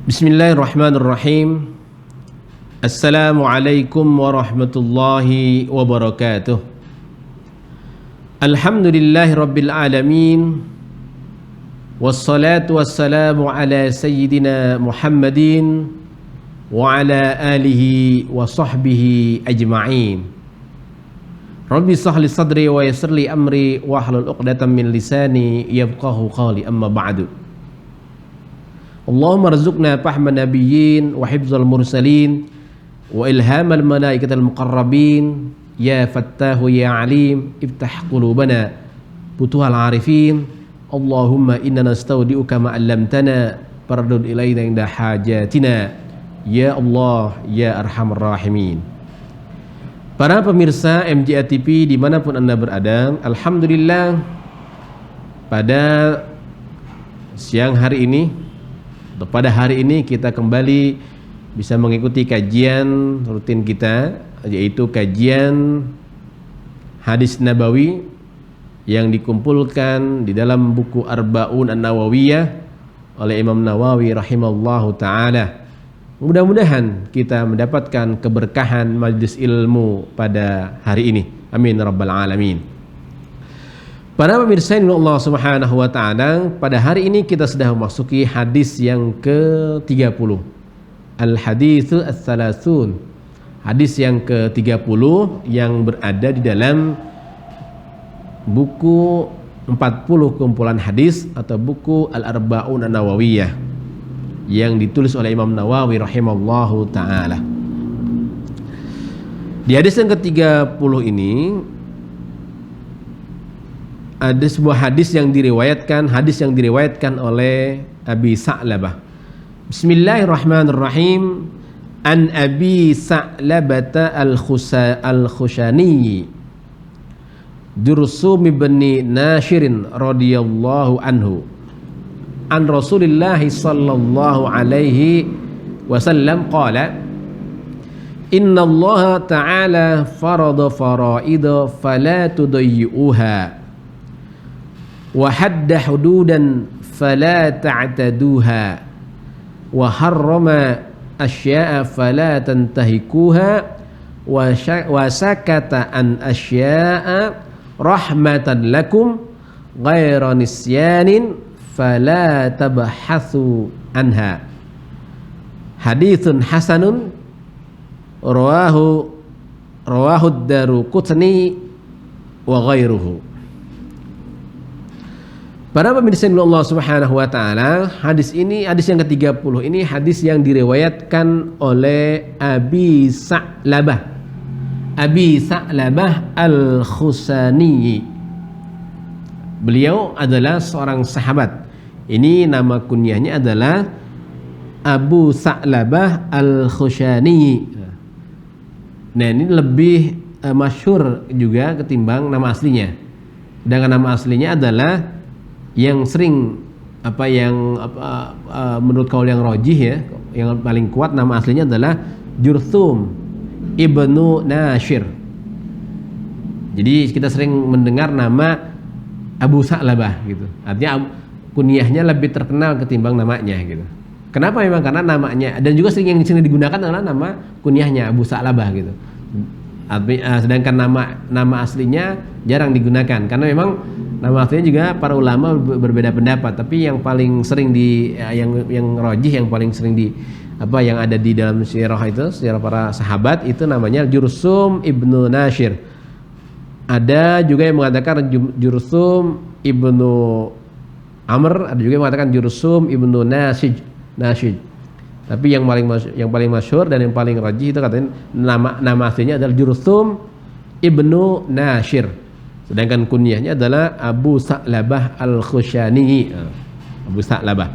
Bismillahirrahmanirrahim. Assalamualaikum warahmatullahi wabarakatuh. Alhamdulillahi rabbil alamin. Wassalatu wassalamu ala sayyidina Muhammadin wa ala alihi wa sahbihi ajma'in. Rabbi sahli sadri wa yassirli amri wa hlul 'uqdatam min lisani yafqahu qawli, amma ba'du. Allahumma rzuqna fahman nabiyyin wa hifzal mursalin wa ilhamal malaikatil muqarrabin ya fattahu ya alim iftah qulubana futuhal arifin. Allahumma inna nastaudi'uka ma 'allamtana fardud ilaina inda hajatina ya Allah ya arhamar rahimin. Para pemirsa MJA TV dimanapun Anda berada, alhamdulillah pada siang hari ini, pada hari ini kita kembali bisa mengikuti kajian rutin kita, yaitu kajian hadis Nabawi yang dikumpulkan di dalam buku Arba'un An-Nawawiyah oleh Imam Nawawi rahimallahu ta'ala. Mudah-mudahan kita mendapatkan keberkahan majlis ilmu pada hari ini. Amin rabbal alamin. Para pemirsa Allah Subhanahu wa taala, pada hari ini kita sudah memasuki hadis yang ke-30. Al-haditsu ats-tsalasun. Hadis yang ke-30 yang berada di dalam buku 40 kumpulan hadis atau buku Al-Arba'un An-Nawawiyah yang ditulis oleh Imam Nawawi rahimallahu taala. Di hadis yang ke-30 ini ada sebuah hadis yang diriwayatkan oleh Abi Sa'labah. Bismillahirrahmanirrahim. An Abi Sa'labah al-Khushani Jursum ibn Nashirin radhiyallahu anhu an Rasulillah sallallahu alaihi wasallam qala inna Allah ta'ala farada faraida fala tudayyi'uha wa hadda hududan fala ta'taduha wa harrama asya'a fala tantahikuha wa sakata an asya'a rahmatan lakum ghaira nisyanin fala tabhathu anha. Haditsun hasanun rawahu ad-Daruqutni wa ghairuhu. Para pemirsa Allah Subhanahu wa taala, hadis yang ke-30 ini hadis yang diriwayatkan oleh Abi Sa'labah al-Khushani. Beliau adalah seorang sahabat. Ini nama kunyahnya adalah Abu Sa'labah al-Khushani. Nah, ini lebih masyhur juga ketimbang nama aslinya. Dengan nama aslinya adalah yang sering menurut kaul yang rajih ya, yang paling kuat, nama aslinya adalah Jursum ibnu Nashir. Jadi kita sering mendengar nama Abu Sa'labah gitu. Artinya kunyahnya lebih terkenal ketimbang namanya gitu. Kenapa? Memang karena namanya, dan juga sering digunakan adalah nama kunyahnya Abu Sa'labah gitu. Sedangkan nama aslinya jarang digunakan karena memang nama aslinya juga para ulama berbeda pendapat, tapi yang paling sering yang rajih, yang paling sering yang ada di dalam sirah para sahabat itu namanya Jursum ibnu Nashir. Ada juga yang mengatakan Jursum ibnu Amr, ada juga yang mengatakan Jursum ibnu Nasij. Tapi yang paling masyhur dan yang paling rajih itu katanya nama aslinya adalah Jursum ibnu Nashir. Sedangkan kunyahnya adalah Abu Sa'labah al-Khushani. Abu Sa'labah.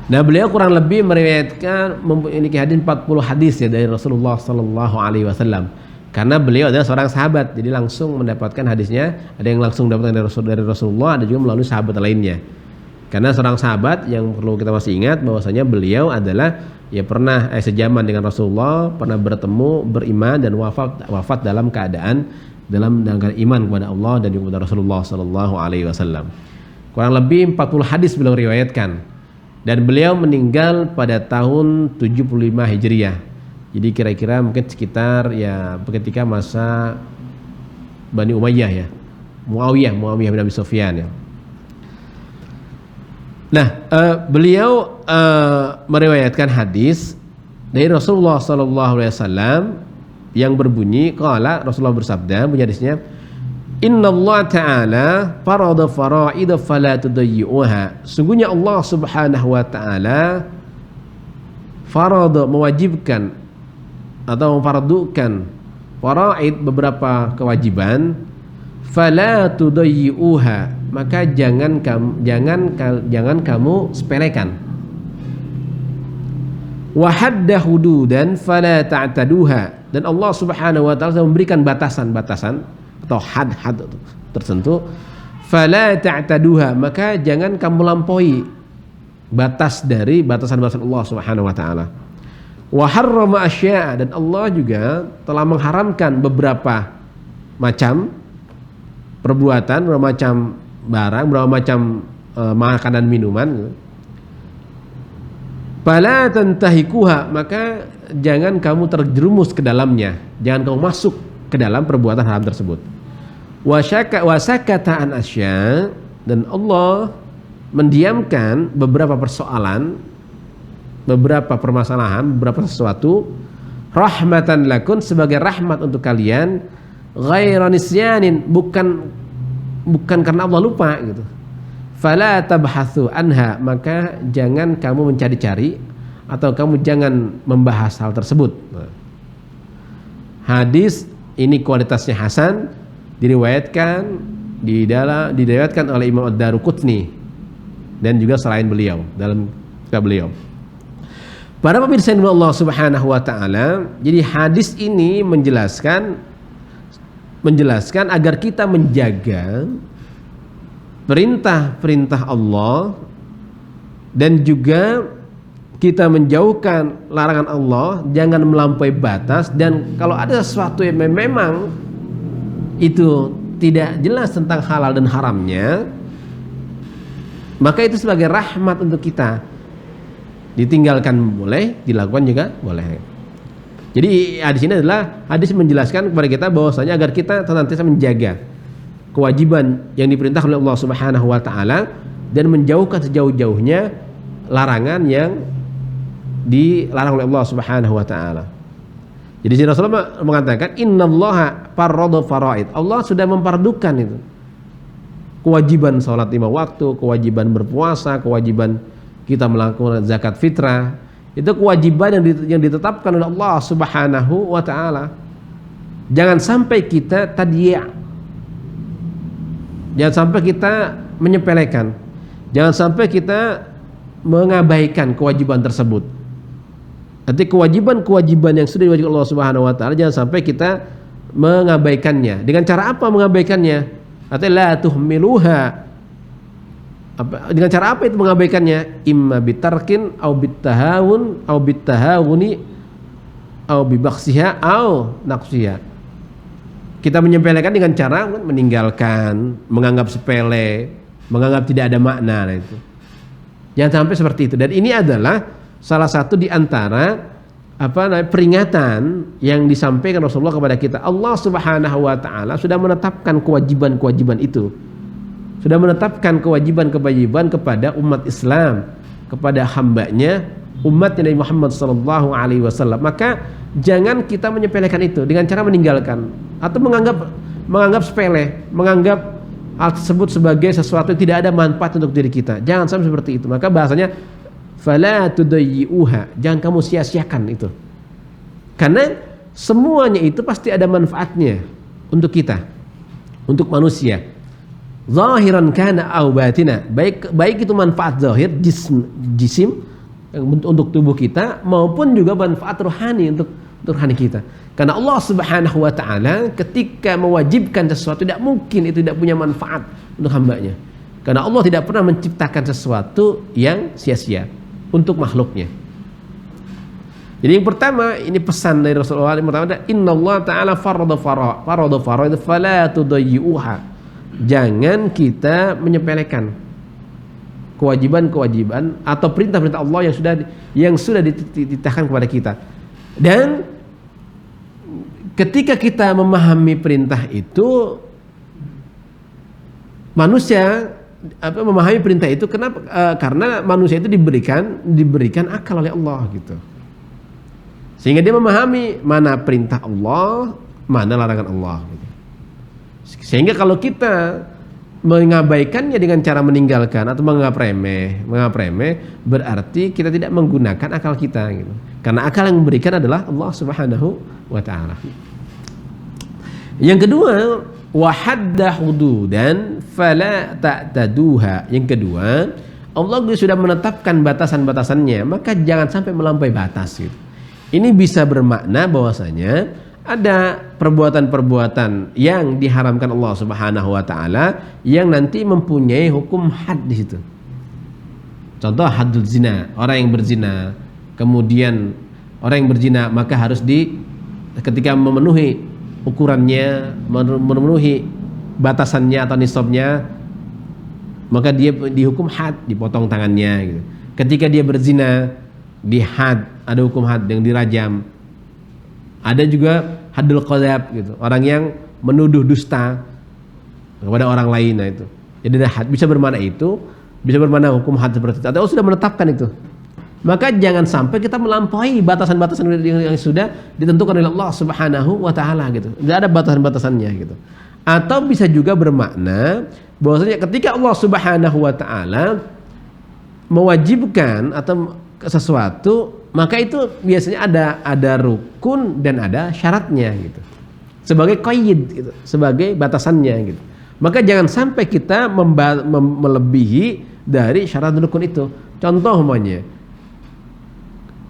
Nah, beliau kurang lebih meriwayatkan memiliki hadis 40 hadis ya dari Rasulullah sallallahu alaihi wasallam. Karena beliau adalah seorang sahabat, jadi langsung mendapatkan hadisnya. Ada yang langsung mendapatkan dari Rasulullah, ada juga melalui sahabat lainnya. Karena seorang sahabat yang perlu kita masih ingat bahwasanya beliau adalah ya pernah sejaman dengan Rasulullah, pernah bertemu, beriman dan wafat dalam keadaan iman kepada Allah dan kepada Rasulullah sallallahu alaihi wasallam. Kurang lebih 40 hadis beliau riwayatkan. Dan beliau meninggal pada tahun 75 Hijriah. Jadi kira-kira mungkin sekitar ya ketika masa Bani Umayyah ya. Muawiyah bin Abi Sufyan ya. Nah, beliau meriwayatkan hadis dari Rasulullah SAW yang berbunyi, qala, Rasulullah bersabda, bunyi hadisnya, Innallaha ta'ala farada fara'ida fala tudayyi'uha. Sungguhnya Allah Subhanahu wa taala farada, mewajibkan atau memfardukan fara'id, beberapa kewajiban, fala tudayyi'uha, maka jangan kamu sepelekan. Wa hadda hududan fala ta'taduha, dan Allah Subhanahu wa taala memberikan batasan-batasan atau had-had tertentu, fala ta'taduha, maka jangan kamu lampaui batas dari batasan-batasan Allah Subhanahu wa taala. Wa harrama asya', dan Allah juga telah mengharamkan beberapa macam perbuatan, beberapa macam barang, beberapa macam makanan minuman. Fala tantahikuha, maka jangan kamu terjerumus ke dalamnya, jangan kamu masuk ke dalam perbuatan haram tersebut. Wa sakata an asya', dan Allah mendiamkan beberapa persoalan, beberapa permasalahan, beberapa sesuatu, rahmatan lakun, sebagai rahmat untuk kalian, ghaira nisyanin, bukan karena Allah lupa gitu. Fala tabhatsu anha, maka jangan kamu mencari-cari atau kamu jangan membahas hal tersebut. Hadis ini kualitasnya hasan, diriwayatkan oleh Imam Ad-Daruqutni dan juga selain beliau dalam kitab beliau. Para pemirsa Allah Subhanahu wa taala, jadi hadis ini menjelaskan agar kita menjaga perintah-perintah Allah dan juga kita menjauhkan larangan Allah, jangan melampaui batas. Dan kalau ada sesuatu yang memang itu tidak jelas tentang halal dan haramnya, maka itu sebagai rahmat untuk kita. Ditinggalkan boleh, dilakukan juga boleh. Jadi hadis ini adalah hadis menjelaskan kepada kita bahwasanya agar kita senantiasa menjaga kewajiban yang diperintahkan oleh Allah Subhanahu wa taala dan menjauhkan sejauh-jauhnya larangan yang dilarang oleh Allah Subhanahu wa taala. Jadi Rasulullah mengatakan innallaha farrada faraid. Allah sudah mempardukan itu. Kewajiban salat 5 waktu, kewajiban berpuasa, kewajiban kita melakukan zakat fitrah. Itu kewajiban yang ditetapkan oleh Allah Subhanahu wa taala. Jangan sampai kita tadyi'. Jangan sampai kita menyepelekan. Jangan sampai kita mengabaikan kewajiban tersebut. Nanti kewajiban-kewajiban yang sudah diwajibkan Allah Subhanahu wa taala jangan sampai kita mengabaikannya. Dengan cara apa mengabaikannya? Artinya la tuhmiluha. Dengan cara apa itu mengabaikannya? Imma bitarkin au bittahawun au bittahawuni au bibaksiha au naqsiha. Kita menyepelekan dengan cara meninggalkan, menganggap sepele, menganggap tidak ada makna. Nah itu. Jangan sampai seperti itu. Dan ini adalah salah satu di antara peringatan yang disampaikan Rasulullah kepada kita. Allah Subhanahu wa taala sudah menetapkan kewajiban-kewajiban itu. Sudah menetapkan kewajiban-kewajiban kepada umat Islam, kepada hambanya, umat Nabi Muhammad sallallahu alaihi wasallam. Maka jangan kita menyepelekan itu dengan cara meninggalkan atau menganggap sepele, menganggap hal tersebut sebagai sesuatu yang tidak ada manfaat untuk diri kita. Jangan sampai seperti itu. Maka bahasanya fala tudayyi'uha, jangan kamu sia-siakan itu. Karena semuanya itu pasti ada manfaatnya untuk kita, untuk manusia. Zahiran kana aw batina, baik itu manfaat zahir jisim untuk tubuh kita maupun juga manfaat rohani untuk rohani kita. Karena Allah Subhanahu wa taala ketika mewajibkan sesuatu tidak mungkin itu tidak punya manfaat untuk hambanya. Karena Allah tidak pernah menciptakan sesuatu yang sia-sia untuk makhluknya. Jadi yang pertama ini pesan dari Rasulullah yang pertama adalah innallaha ta'ala farada fara'id fala tudayyi'uha. Jangan kita menyepelekan. kewajiban-kewajiban atau perintah-perintah Allah yang sudah dititahkan kepada kita. Dan ketika kita memahami perintah itu, manusia memahami perintah itu kenapa? Karena manusia itu diberikan akal oleh Allah gitu. Sehingga dia memahami mana perintah Allah, mana larangan Allah gitu. Sehingga kalau kita mengabaikannya dengan cara meninggalkan atau menganggap remeh, berarti kita tidak menggunakan akal kita gitu. Karena akal yang memberikan adalah Allah Subhanahu wa taala. Yang kedua, wa hadda hududan fala ta'taduha. Yang kedua, Allah sudah menetapkan batasan-batasannya, maka jangan sampai melampaui batas gitu. Ini bisa bermakna bahwasanya ada perbuatan-perbuatan yang diharamkan Allah Subhanahu wa taala yang nanti mempunyai hukum had di situ. Contoh haddul zina, orang yang berzina. Kemudian orang yang berzina maka harus ketika memenuhi ukurannya, memenuhi batasannya atau nisabnya, maka dia dihukum had, dipotong tangannya gitu. Ketika dia berzina, di had, ada hukum had yang dirajam. Ada juga haddul qadzab gitu, orang yang menuduh dusta kepada orang lain. Nah itu jadi ada had, bisa bermakna itu, bisa bermakna hukum had seperti itu, atau sudah menetapkan itu. Maka jangan sampai kita melampaui batasan-batasan yang sudah ditentukan oleh Allah Subhanahu wa taala gitu. Tidak ada batasan-batasannya gitu. Atau bisa juga bermakna bahwasanya ketika Allah Subhanahu wa taala mewajibkan atau sesuatu, maka itu biasanya ada rukun dan ada syaratnya gitu. Sebagai qaid gitu, sebagai batasannya gitu. Maka jangan sampai kita melebihi dari syarat rukun itu. Contoh umpamanya,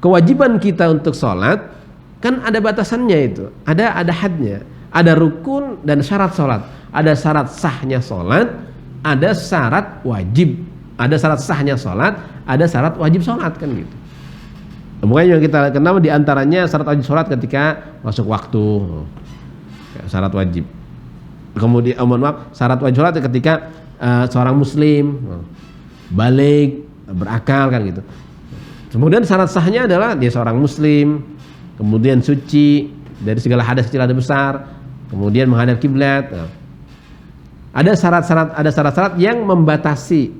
kewajiban kita untuk sholat kan ada batasannya itu, ada hadnya, ada rukun dan syarat sholat, ada syarat sahnya sholat, ada syarat wajib, ada syarat sahnya sholat, ada syarat wajib sholat kan gitu. Mungkin yang kita kenal diantaranya syarat wajib sholat ketika masuk waktu, syarat wajib. Kemudian syarat wajib sholat ketika seorang muslim balik, berakal kan gitu. Kemudian syarat sahnya adalah dia seorang muslim, kemudian suci dari segala hadas kecil dan besar, kemudian menghadap kiblat. Ada syarat-syarat yang membatasi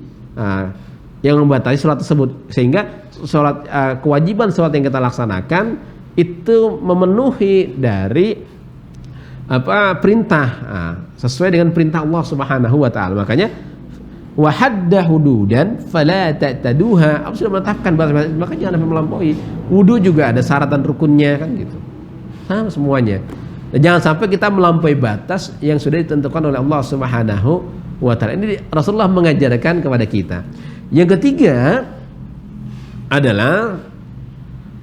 sholat tersebut, sehingga kewajiban sholat yang kita laksanakan itu memenuhi dari perintah, sesuai dengan perintah Allah Subhanahu wa taala. Makanya wa hadda hududan fala ta'taduha, Allah sudah menetapkan batas, maka jangan melampaui. Wudu juga ada syarat dan rukunnya kan gitu. Sama semuanya. Dan jangan sampai kita melampaui batas yang sudah ditentukan oleh Allah Subhanahu wa taala. Ini Rasulullah mengajarkan kepada kita. Yang ketiga adalah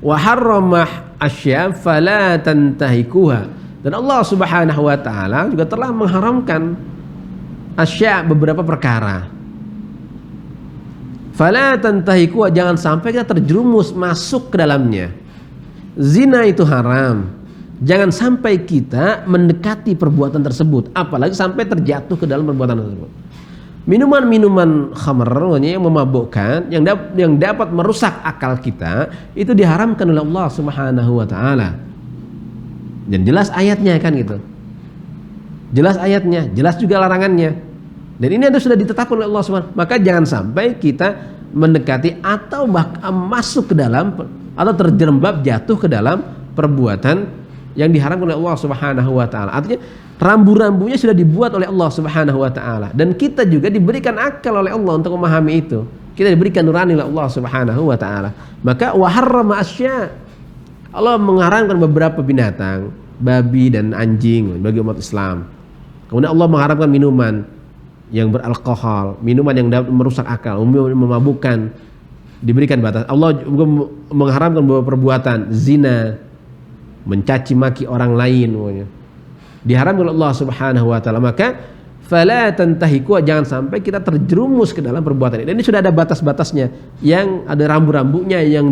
wa harramah asya fala tantahikuha. Dan Allah Subhanahu wa taala juga telah mengharamkan asya, beberapa perkara. Fala tantahikuha, jangan sampai kita terjerumus masuk ke dalamnya. Zina itu haram. Jangan sampai kita mendekati perbuatan tersebut, apalagi sampai terjatuh ke dalam perbuatan tersebut. Minuman-minuman khamr yang memabukkan, yang dapat merusak akal kita, itu diharamkan oleh Allah Subhanahu wa taala. Dan jelas ayatnya kan gitu. Jelas ayatnya, jelas juga larangannya. Dan ini sudah ditetapkan oleh Allah Subhanahu. Maka jangan sampai kita mendekati atau bahkan masuk ke dalam atau terjerembab jatuh ke dalam perbuatan yang diharamkan oleh Allah Subhanahu wa taala. Artinya rambu-rambunya sudah dibuat oleh Allah Subhanahu wa taala, dan kita juga diberikan akal oleh Allah untuk memahami itu. Kita diberikan nurani oleh Allah Subhanahu wa taala. Maka wa harrama asya, Allah mengharamkan beberapa binatang, babi dan anjing bagi umat Islam. Kemudian Allah mengharamkan minuman yang beralkohol, minuman yang dapat merusak akal, memabukkan, diberikan batas. Allah juga mengharamkan beberapa perbuatan, zina, mencaci maki orang lain, diharamkan oleh Allah Subhanahu wa taala. Maka fala tantahiku, jangan sampai kita terjerumus ke dalam perbuatan ini. Dan ini sudah ada batas-batasnya, yang ada rambu-rambunya yang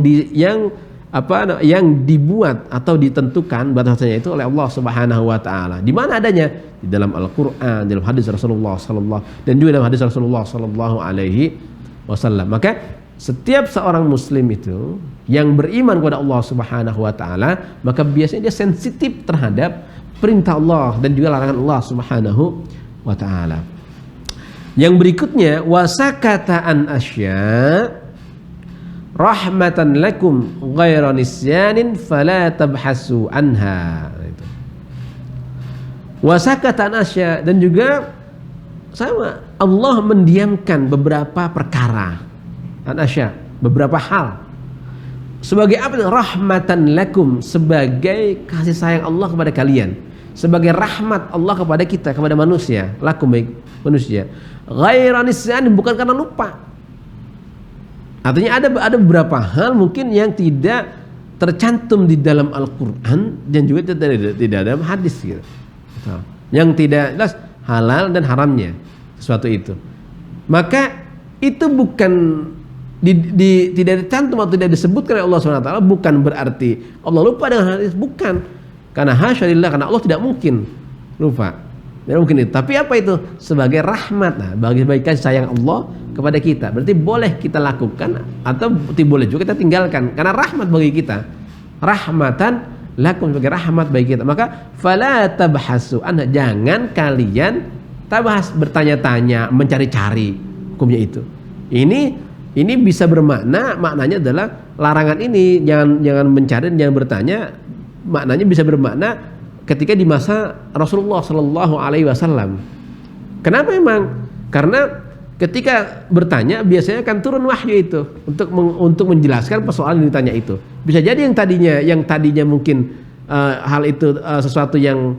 dibuat atau ditentukan batasannya itu oleh Allah Subhanahu wa taala. Di mana adanya? Di dalam Al-Qur'an, dalam hadis Rasulullah sallallahu, dan juga dalam hadis Rasulullah sallallahu alaihi wasallam. Maka setiap seorang muslim itu yang beriman kepada Allah Subhanahu wa taala, maka biasanya dia sensitif terhadap perintah Allah dan juga larangan Allah Subhanahu wa taala. Yang berikutnya, wasakata an asya rahmatan lakum ghaira nisyanin fala tabhasu anha. Wasakata an asya, dan juga sama Allah mendiamkan beberapa perkara, an asya, beberapa hal. Sebagai apa? Rahmatan lakum, sebagai kasih sayang Allah kepada kalian, sebagai rahmat Allah kepada kita, kepada manusia, lakum baik manusia. Ghaira nisyan, bukan karena lupa. Artinya ada beberapa hal mungkin yang tidak tercantum di dalam Al-Qur'an dan juga tidak dalam hadis gitu. Yang tidak jelas halal dan haramnya sesuatu itu. Maka itu bukan tidak dicantum atau tidak disebutkan oleh Allah SWT, bukan berarti Allah lupa dengan hal itu, bukan. Karena hasyalillah, karena Allah tidak mungkin lupa. Tidak mungkin itu. Tapi apa itu? Sebagai rahmat, nah, bagi kasih sayang Allah kepada kita. Berarti boleh kita lakukan atau boleh juga kita tinggalkan. Karena rahmat bagi kita. Rahmatan lakum, sebagai rahmat bagi kita. Maka fala tabhasu anha, jangan kalian tabhas, bertanya-tanya, mencari-cari hukumnya itu. Ini bisa bermakna, maknanya adalah larangan ini jangan mencari, jangan bertanya. Maknanya bisa bermakna ketika di masa Rasulullah Shallallahu Alaihi Wasallam. Kenapa memang? Karena ketika bertanya biasanya akan turun wahyu itu untuk menjelaskan persoalan yang ditanya itu. Bisa jadi yang tadinya mungkin hal itu sesuatu yang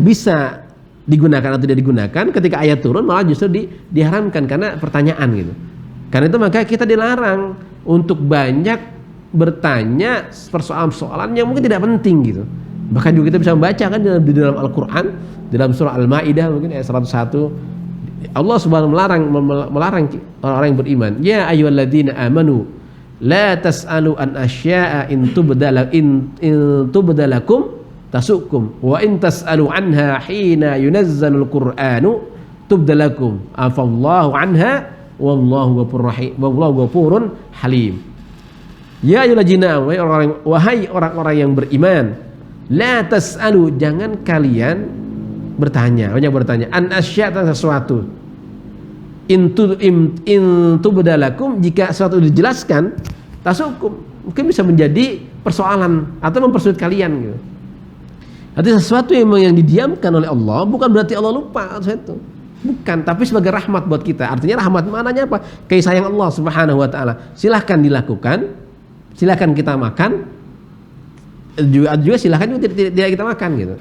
bisa digunakan atau tidak digunakan, ketika ayat turun malah justru diharamkan karena pertanyaan gitu. Karena itu maka kita dilarang untuk banyak bertanya persoalan-persoalan yang mungkin tidak penting gitu. Bahkan juga kita bisa membaca kan di dalam Al-Qur'an, dalam surah Al-Maidah mungkin ayat 101, Allah Subhanahu melarang orang-orang yang beriman, ya ayyuhalladzina amanu la tas'alu an asya'a in tubdalakum tasukum wa in tas'alu anha hina yunazzalul qur'anu tubdalakum afallahu anha wallahu ghafurun halim. Ya ayyuhalladzina, wahai orang-orang yang beriman, la tas'alu, jangan kalian bertanya, banyak bertanya, an asya', tentang sesuatu, in tubdalakum, jika sesuatu dijelaskan, tasukum, mungkin bisa menjadi persoalan atau mempersulit kalian gitu. Artinya sesuatu yang didiamkan oleh Allah bukan berarti Allah lupa atau itu. Bukan, tapi sebagai rahmat buat kita. Artinya rahmat maknanya apa? Kasih sayang Allah Subhanahu wa taala. Silahkan dilakukan, silahkan kita makan, juga silahkan juga tidak kita makan gitu.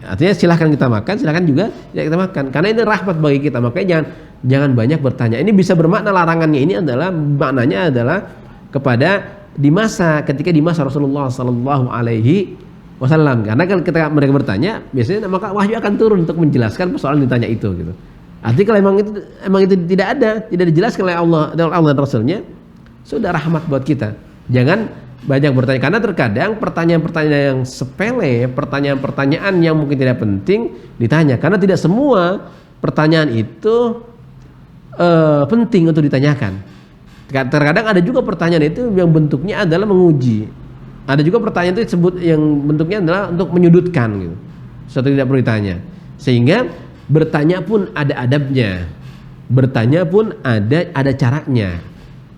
Artinya silahkan kita makan, silahkan juga tidak kita makan. Karena ini rahmat bagi kita. Makanya jangan banyak bertanya. Ini bisa bermakna larangannya ini adalah maknanya adalah kepada ketika di masa Rasulullah Sallallahu Alaihi Wasallam. Karena kalau mereka bertanya, biasanya maka wahyu akan turun untuk menjelaskan persoalan ditanya itu gitu. Artinya kalau emang itu tidak dijelaskan oleh Allah dan Rasulnya, sudah rahmat buat kita. Jangan banyak bertanya, karena terkadang pertanyaan-pertanyaan yang sepele, pertanyaan-pertanyaan yang mungkin tidak penting ditanya, karena tidak semua pertanyaan itu penting untuk ditanyakan. Terkadang ada juga pertanyaan itu yang bentuknya adalah menguji. Ada juga pertanyaan itu disebut yang bentuknya adalah untuk menyudutkan gitu. Sesuatu tidak perlu ditanya. Sehingga bertanya pun ada adabnya. Bertanya pun ada caranya.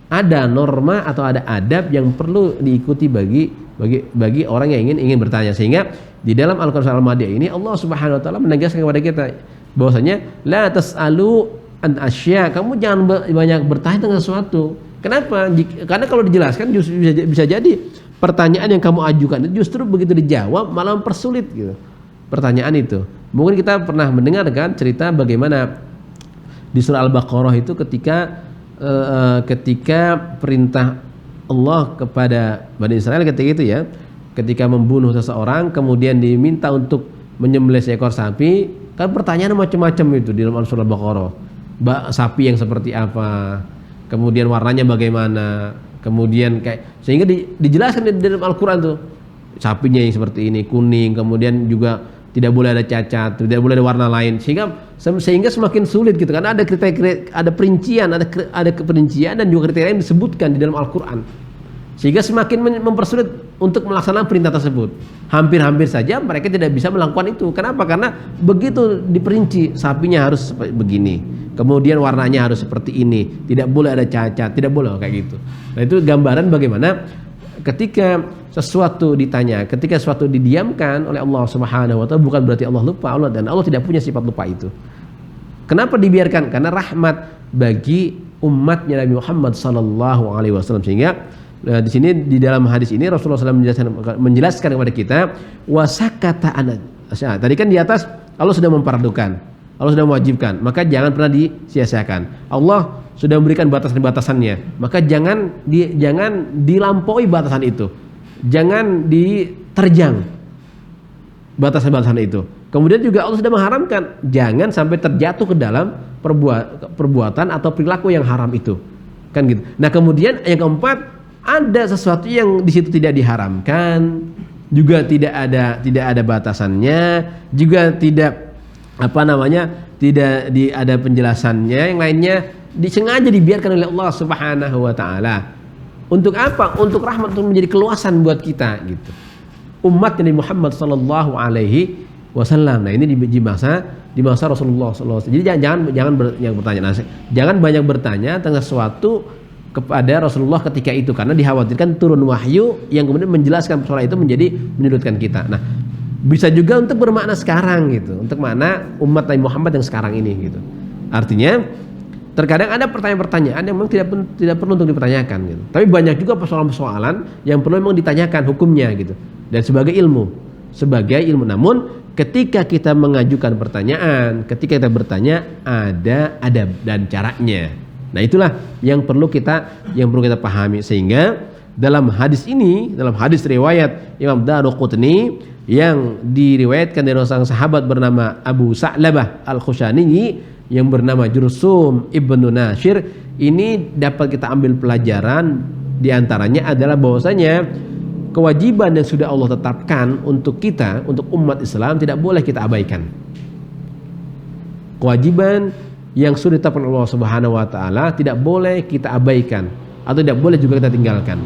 Ada norma atau ada adab yang perlu diikuti bagi orang yang ingin bertanya. Sehingga di dalam Al-Qur'an Al-Maidah ini Allah Subhanahu wa taala menegaskan kepada kita bahwasanya la tas'alu an asya', kamu jangan banyak bertanya tentang sesuatu. Kenapa? Karena kalau dijelaskan justru bisa jadi pertanyaan yang kamu ajukan itu justru begitu dijawab malah mempersulit gitu pertanyaan itu. Mungkin kita pernah mendengarkan cerita bagaimana di surah Al-Baqarah itu ketika perintah Allah kepada Bani Israel ketika itu ya, ketika membunuh seseorang kemudian diminta untuk menyembelih seekor sapi, kan pertanyaan macam-macam itu di dalam surah Al-Baqarah. Sapi yang seperti apa, kemudian warnanya bagaimana, kemudian sehingga dijelaskan di dalam Al-Qur'an tuh sapinya yang seperti ini kuning, kemudian juga tidak boleh ada cacat, tidak boleh ada warna lain, sehingga semakin sulit gitu, karena ada kriteria, ada perincian, ada keperincian dan juga kriteria yang disebutkan di dalam Al-Quran, sehingga semakin mempersulit untuk melaksanakan perintah tersebut. Hampir-hampir saja mereka tidak bisa melakukan itu. Kenapa? Karena begitu diperinci, sapinya harus begini, kemudian warnanya harus seperti ini, tidak boleh ada cacat, tidak boleh kayak gitu. Nah, itu gambaran bagaimana ketika sesuatu ditanya, ketika sesuatu didiamkan oleh Allah Subhanahu wa taala, bukan berarti Allah lupa. Allah tidak punya sifat lupa itu. Kenapa dibiarkan? Karena rahmat bagi umatnya Nabi Muhammad sallallahu alaihi wasallam. Sehingga di sini, di dalam hadis ini Rasulullah SAW menjelaskan kepada kita, wasakata anak. Tadi kan di atas Allah sudah mempardukan, Allah sudah mewajibkan, maka jangan pernah disia-siakan. Allah sudah memberikan batasan-batasannya, maka jangan dilampaui batasan itu, jangan diterjang batasan-batasan itu. Kemudian juga Allah sudah mengharamkan, jangan sampai terjatuh ke dalam perbuatan atau perilaku yang haram itu, kan gitu. Nah, kemudian yang keempat, ada sesuatu yang di situ tidak diharamkan, juga tidak ada batasannya, juga tidak tidak ada penjelasannya, yang lainnya disengaja dibiarkan oleh Allah Subhanahu wa taala. Untuk apa? Untuk rahmat, untuk menjadi keluasan buat kita gitu. Umat Nabi Muhammad sallallahu alaihi wasallam. Nah, ini di masa Rasulullah sallallahu alaihi wasallam. Jadi jangan banyak bertanya tentang sesuatu kepada Rasulullah ketika itu, karena dikhawatirkan turun wahyu yang kemudian menjelaskan persoalan itu menjadi menyudutkan kita. Nah, bisa juga untuk bermakna sekarang gitu, untuk makna umat Nabi Muhammad yang sekarang ini gitu. Artinya terkadang ada pertanyaan-pertanyaan yang memang tidak perlu untuk dipertanyakan gitu. Tapi banyak juga persoalan-persoalan yang perlu memang ditanyakan hukumnya gitu. Dan sebagai ilmu. Namun ketika kita mengajukan pertanyaan, ketika kita bertanya, ada adab dan caranya. Nah, itulah yang perlu kita pahami. Sehingga dalam hadis ini, dalam hadis riwayat Imam Daruqutni yang diriwayatkan dari seorang sahabat bernama Abu Sa'labah Al-Khushani yang bernama Jursum ibnu Nashir, ini dapat kita ambil pelajaran. Di antaranya adalah bahwasanya kewajiban yang sudah Allah tetapkan untuk kita, untuk umat Islam, tidak boleh kita abaikan. Kewajiban yang sudah ditetapkan Allah Subhanahu wa taala tidak boleh kita abaikan atau tidak boleh juga kita tinggalkan.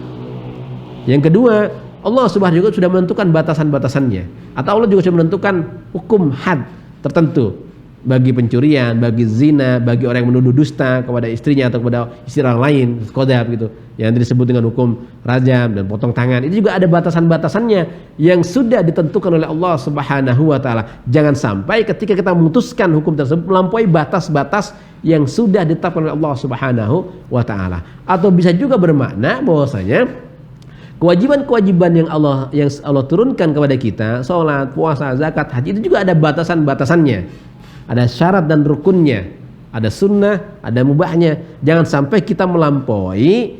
Yang kedua, Allah Subhanahu wa taala sudah menentukan batasan-batasannya, atau Allah juga sudah menentukan hukum had tertentu bagi pencurian, bagi zina, bagi orang yang menuduh dusta kepada istrinya atau kepada istri orang lain, qadzaf gitu, yang disebut dengan hukum rajam dan potong tangan. Itu juga ada batasan-batasannya yang sudah ditentukan oleh Allah Subhanahu wa taala. Jangan sampai ketika kita memutuskan hukum tersebut melampaui batas-batas yang sudah ditetapkan oleh Allah Subhanahu wa taala. Atau bisa juga bermakna bahwasanya kewajiban-kewajiban yang Allah turunkan kepada kita, salat, puasa, zakat, haji, itu juga ada batasan-batasannya. Ada syarat dan rukunnya, ada sunnah, ada mubahnya. Jangan sampai kita melampaui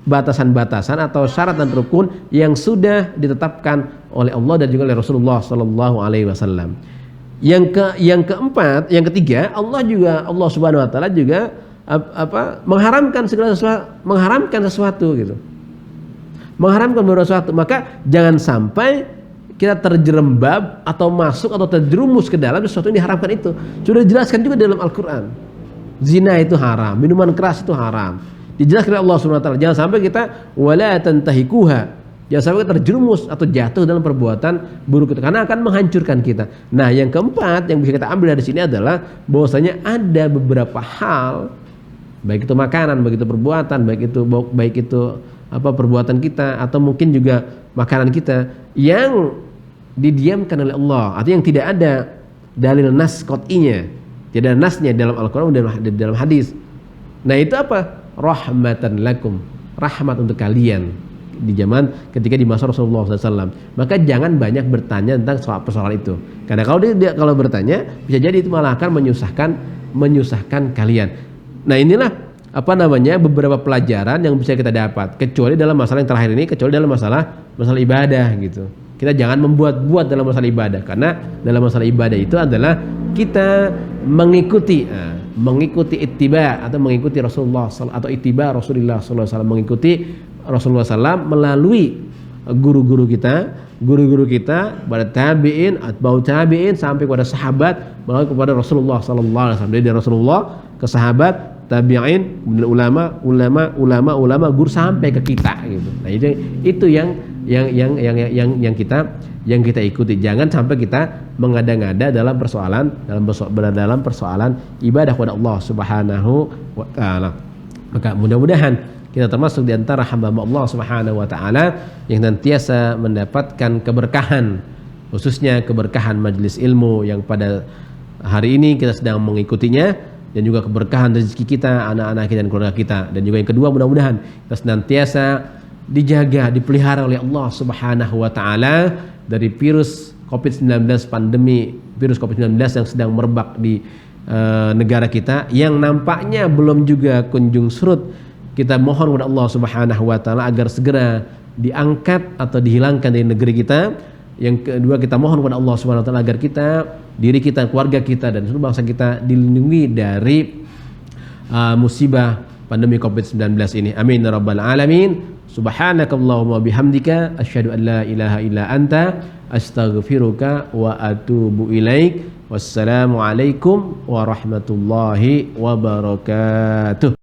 batasan-batasan atau syarat dan rukun yang sudah ditetapkan oleh Allah dan juga oleh Rasulullah sallallahu alaihi wasallam. Yang keempat, yang ketiga, Allah Subhanahu wa taala juga mengharamkan sesuatu gitu. Mengharamkan sesuatu, maka jangan sampai kita terjerembab atau masuk atau terjerumus ke dalam sesuatu yang diharamkan itu. Sudah dijelaskan juga dalam Al-Quran. Zina itu haram, minuman keras itu haram. Dijelaskan oleh Allah Subhanahu wa taala. Jangan sampai kita wala tantahikuha. Jangan sampai kita terjerumus atau jatuh dalam perbuatan buruk itu, karena akan menghancurkan kita. Nah, yang keempat yang bisa kita ambil dari sini adalah bahwasanya ada beberapa hal, baik itu makanan, baik itu perbuatan, baik itu perbuatan kita atau mungkin juga makanan kita yang didiamkan oleh Allah, artinya yang tidak ada dalil nas qat'inya, tidak ada nasnya dalam Al-Quran dan dalam hadis. Nah, itu apa? Rahmatan lakum, rahmat untuk kalian di zaman ketika di masa Rasulullah SAW. Maka jangan banyak bertanya tentang persoalan itu, karena kalau bertanya bisa jadi itu malah akan menyusahkan kalian. Nah, inilah beberapa pelajaran yang bisa kita dapat, kecuali dalam masalah yang terakhir ini, kecuali dalam masalah ibadah gitu. Kita jangan membuat-buat dalam masalah ibadah, karena dalam masalah ibadah itu adalah kita mengikuti ittiba atau mengikuti Rasulullah atau ittiba Rasulullah SAW, mengikuti Rasulullah SAW melalui guru-guru kita, pada tabi'in, atba'u tabi'in, sampai kepada sahabat, bahkan kepada Rasulullah sallallahu alaihi wasallam. Dari Rasulullah ke sahabat, tabi'in, kemudian ulama, guru sampai ke kita gitu. Nah, itu yang kita ikuti. Jangan sampai kita mengada-ngada dalam persoalan ibadah kepada Allah Subhanahu wa taala. Maka mudah-mudahan kita termasuk di antara hamba Allah Subhanahu wa taala yang nantiasa mendapatkan keberkahan, khususnya keberkahan majelis ilmu yang pada hari ini kita sedang mengikutinya, dan juga keberkahan rezeki kita, anak-anak kita dan keluarga kita. Dan juga yang kedua, mudah-mudahan kita senantiasa dijaga, dipelihara oleh Allah Subhanahu wa taala dari virus COVID-19, pandemi virus COVID-19 yang sedang merebak di negara kita, yang nampaknya belum juga kunjung surut. Kita mohon kepada Allah Subhanahu wa taala agar segera diangkat atau dihilangkan dari negeri kita. Yang kedua, kita mohon kepada Allah Subhanahu wa taala agar diri kita, keluarga kita, dan seluruh bangsa kita dilindungi dari musibah pandemi COVID-19 ini. Amin ya rabbal alamin. Subhanakallahumma bihamdika asyhadu an la ilaha illa anta astaghfiruka wa atubu ilaik. Wassalamualaikum warahmatullahi wabarakatuh.